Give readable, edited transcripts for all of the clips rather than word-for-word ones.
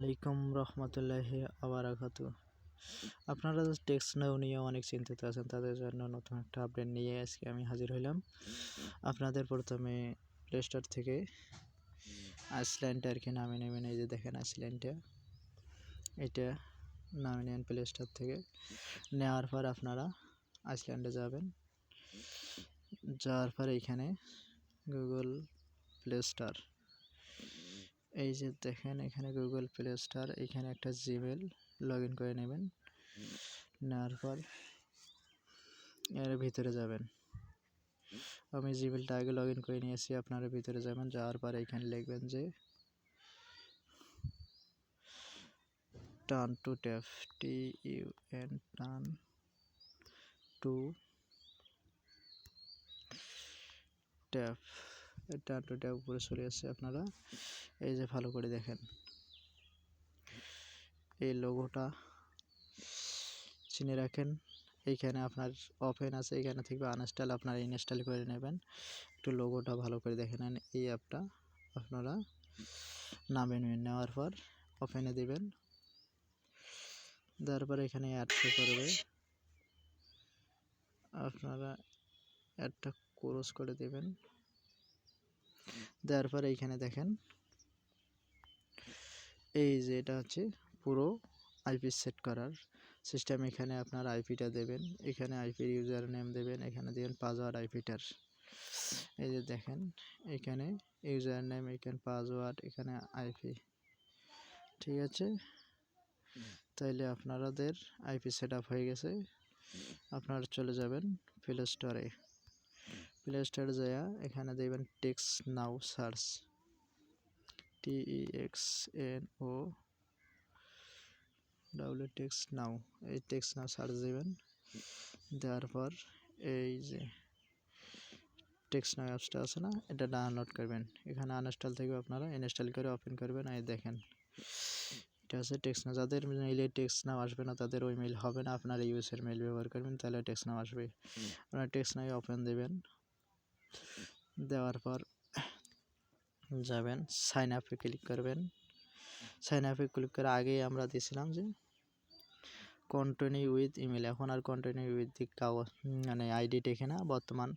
আলাইকুম রহমতুল্লাহি আবারাকাতু। আপনারা টেক্সট নাও নিয়ে অনেক চিন্তিত আছেন, তাদের জন্য নতুন একটা আপডেট নিয়ে আজকে আমি হাজির হইলাম। আপনাদের প্রথমে প্লে স্টোর থেকে আইসল্যান্ডটা আর কি নামে নেবেন। এই যে দেখেন আইসল্যান্ডটা, এটা নামে নেন প্লে স্টোর থেকে। নেওয়ার পর আপনারা আইসল্যান্ডে যাবেন। যাওয়ার পর এইখানে গুগল প্লে স্টোর, এই যে দেখেন এখানে গুগল প্লে স্টোর, এখানে একটা জিমেল লগ ইন করে নেবেন। নেওয়ার পর এর ভিতরে যাবেন। আমি জিমেলটা আগে লগ ইন করে নিয়েছি, আপনারা ভিতরে যাবেন। যাওয়ার পর এখানে লিখবেন যে turn to tab, TUN turn to tab. Turn to tab উপরে চলে আসছে। আপনারা এই যে ভালো করে দেখেন, এই লোগোটা চিনে রাখেন। এইখানে আপনার ওপেন আছে, এখানে থেকে আনইনস্টল আপনারা ইনস্টল করে নেবেন। একটু লোগোটা ভালো করে দেখে নেন। এই অ্যাপটা আপনারা নামে নেবেন। নেওয়ার পর ওপেনে দিবেন। দেওয়ার পর এখানে অ্যাড শো করবে, আপনারা অ্যাডটা ক্লোজ করে দেবেন। দেওয়ার পর এইখানে দেখেন এই যে এটা হচ্ছে পুরো আইপি সেট করার সিস্টেম। এখানে আপনার আইপিটা দেবেন, এখানে আইপির ইউজার নেম দেবেন, এখানে দেবেন পাসওয়ার্ড আইপিটার। এই যে দেখেন এখানে ইউজার নেম, এখানে পাসওয়ার্ড, এখানে আইপি। ঠিক আছে, তাইলে আপনাদের আইপি সেট আপ হয়ে গেছে। আপনারা চলে যাবেন প্লে স্টোরে। প্লে স্টোরে যাইয়া এখানে দেবেন টেক্সট নাও সার্চ, TEXNO টেক্সট নাও। এই টেক্সট নাও সার্চ দেবেন। দেওয়ার পর এই যে টেক্সট নাও অ্যাপসটা আছে না, এটা ডাউনলোড করবেন। এখানে আনইনস্টল থেকে আপনারা ইনস্টল করে ওপেন করবেন। এই দেখেন এটা আছে টেক্সট নাও। যাদের মেইলে টেক্সট নাও আসবে না তাদের ওই মেইল হবে না, আপনারা ইউএসের মেইল ব্যবহার করবেন, তাহলে টেক্সট নাও আসবে। আপনারা টেক্সট নাও ওপেন দেবেন। দেওয়ার পর যাবেন সাইন আপে ক্লিক করবেন। সাইন আপে ক্লিক করে আগেই আমরা দিয়েছিলাম যে কন্টিনিউ উইথ ইমেল, এখন আর কন্টিনিউ উইথ মানে আইডি টেকে না, বর্তমান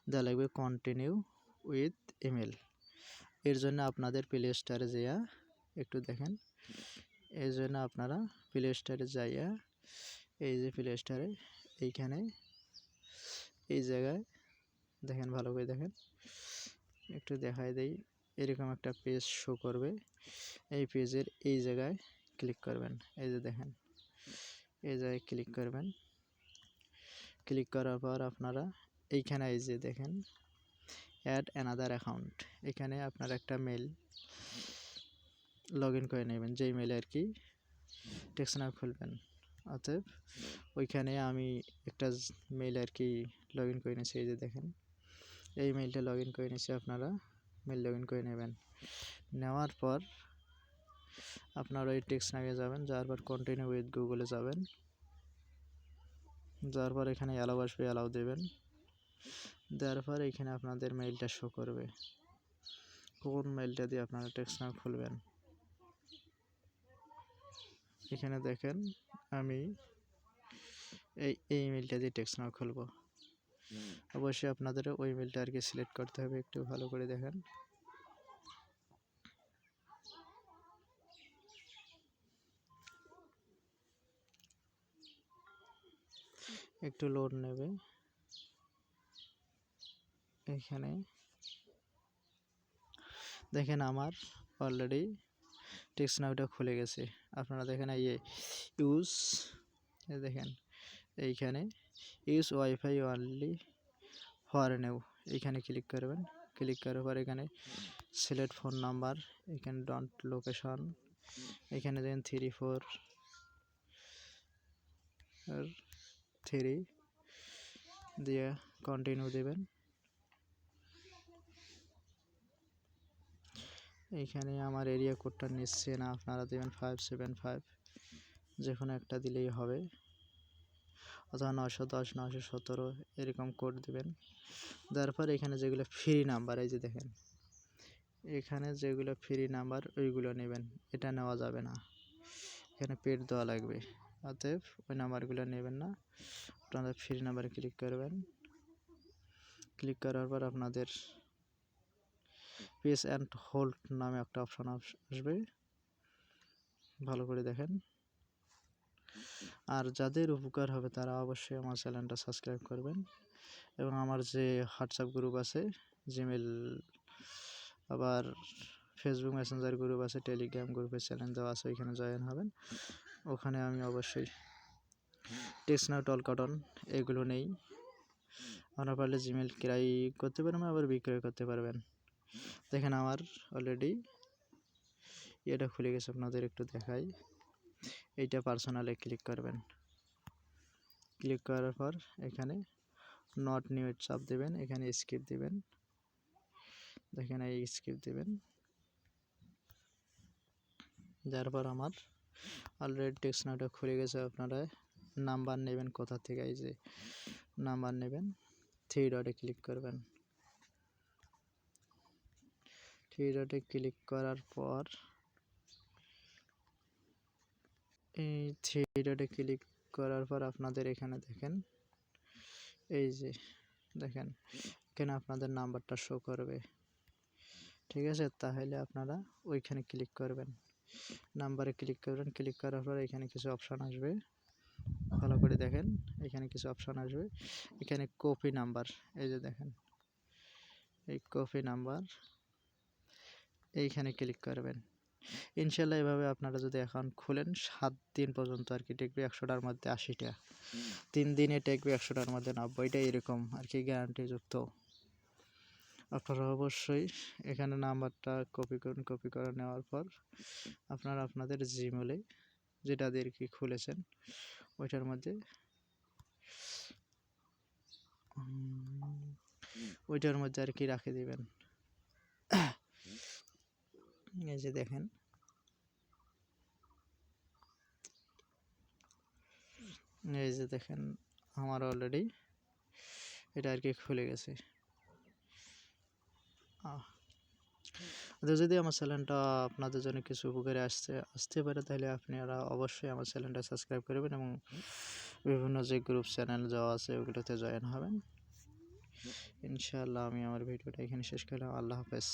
দেওয়া লাগবে কন্টিনিউ উইথ ইমেল। এর জন্য আপনাদের প্লে স্টোরে যাইয়া একটু দেখেন, এর জন্য আপনারা প্লে স্টোরে যাইয়া এই যে প্লে স্টোরে এইখানে এই জায়গায় দেখেন, ভালো করে দেখেন, একটু দেখাই দেই। এরকম একটা পেজ শো করবে, এই পেজের এই জায়গায় ক্লিক করবেন। এই যে দেখেন এই জায়গায় ক্লিক করবেন। ক্লিক করার পর আপনারা এইখানে এই যে দেখেন অ্যাড অ্যানাদার অ্যাকাউন্ট, এখানে আপনার একটা মেল লগ ইন করে নেবেন, যেই মেলে আর কি টেক্সট নাও খুলবেন। অতএব ওইখানে আমি একটা মেল আর কি লগ ইন করে নিয়েছি। এই যে দেখেন এই মেলটা লগ ইন করে নিয়েছি, আপনারা মেল লগ ইন করে নেবেন। নেওয়ার পর আপনারা ওই টেক্সট নাও যাবেন। যাওয়ার পর কন্টিনিউ উইথ গুগলে যাবেন। যাওয়ার পর এখানে অ্যালাউ আসবে, অ্যালাউ দেবেন। দেওয়ার পর এখানে আপনাদের মেইলটা শো করবে, কোন মেইলটা দিয়ে আপনারা টেক্সট নাও খুলবেন। এখানে দেখেন আমি এই মেইলটা দিয়ে টেক্সট নাও খুলব। অবশ্যই আপনাদের ওই মেইলটা আর কি সিলেক্ট করতে হবে। একটু ভালো করে দেখেন, একটু লোড নেবে। এখানে দেখেন আমার অলরেডি টেক্সট নাওটা খুলে গেছে। আপনারা দেখেন এই ইউজ, দেখেন এইখানে use wifi only for new, এইখানে ক্লিক করবেন। ক্লিক করার পর এখানে সিলেক্ট ফোন নাম্বার, এখানে ডন্ট লোকেশন, এখানে দেন 34 দিয়ে কন্টিনিউ দেবেন। এইখানে আমার এরিয়া কোডটা নিচ্ছে না, আপনারা দেবেন 575, যে কোনো একটা দিলেই হবে, অথবা 910 917 এরকম কোড দেবেন। তারপর এখানে যেগুলো ফ্রি নাম্বার, এই যে দেখেন এখানে যেগুলো ফ্রি নাম্বার ওইগুলো নেবেন, এটা নেওয়া যাবে না, এখানে পেড দেওয়া লাগবে, অতএব ওই নাম্বারগুলো নেবেন না। আপনাদের ফ্রি নাম্বারে ক্লিক করবেন, ক্লিক করার পর আপনাদের পেজ অ্যান্ড হোল্ড নামে একটা অপশন আসবে, ভালো করে দেখেন। আর যাদের উপকার হবে তারা অবশ্যই আমার চ্যানেলটা সাবস্ক্রাইব করবেন এবং আমার যে হোয়াটসঅ্যাপ গ্রুপ আছে, জিমেল, আবার ফেসবুক মেসেঞ্জার গ্রুপ আছে, টেলিগ্রাম গ্রুপের চ্যানেল দেওয়া আছে, ওইখানে জয়েন হবেন। ওখানে আমি অবশ্যই টেক্সট নাউ টল কটন এগুলো নেই, আপনারা পারলে জিমেল ক্রয় করতে পারবেন, আবার বিক্রয় করতে পারবেন। দেখেন আমার অলরেডি এটা খুলে গেছে, আপনাদের একটু দেখাই। এইটা পার্সোনালে ক্লিক করবেন, ক্লিক করার পর এখানে নট নিউ চাপ দেবেন, এখানে স্কিপ দিবেন, দেখেন এই স্কিপ দিবেন, যার পর আমার অলরেডি টেক্সট নাউটা খুলে গেছে। আপনারা নাম্বার নেবেন কোথা থেকে, এই যে নাম্বার নেবেন, থ্রি ডটে ক্লিক করবেন, থ্রি ডটে ক্লিক করার পর এই থ্রি ডটে ক্লিক করার পর আপনাদের এখানে দেখেন, এই যে দেখেন এখানে আপনাদের নাম্বারটা শো করবে, ঠিক আছে। তাহলে আপনারা ওইখানে ক্লিক করবেন, নাম্বারে ক্লিক করবেন, ক্লিক করার পর এখানে কিছু অপশান আসবে, ভালো করে দেখেন, এখানে কিছু অপশান আসবে, এখানে কপি নাম্বার, এই যে দেখেন এই কপি নাম্বার, এইখানে ক্লিক করবেন। ইনশাল্লাহ এভাবে আপনারা যদি অ্যাকাউন্ট খুলেন 7 দিন পর্যন্ত আর কি টেকবে, 100টার মধ্যে 80টা, 3 দিনে টেকবে 100টার মধ্যে 90টা, এরকম আর কি গ্যারান্টিযুক্ত। আপনারা অবশ্যই এখানে নাম্বারটা কপি করুন, কপি করে নেওয়ার পর আপনারা আপনাদের জিমেলে যেটা দিয়ে কি খুলেছেন ওইটার মধ্যে আর কি রাখে দিবেন। এই যে দেখেন আমার অলরেডি এটা আর কি খুলে গেছে। যদি আমার চ্যানেলটা আপনাদের জন্য কিছু উপকারে আসতে পারে, তাহলে আপনারা অবশ্যই আমার চ্যানেলটা সাবস্ক্রাইব করবেন এবং বিভিন্ন যে গ্রুপ চ্যানেল যাওয়া আছে ওগুলোতে জয়েন হবেন। ইনশাআল্লাহ আমি আমার ভিডিওটা এখানে শেষ করলাম। আল্লাহ হাফেজ।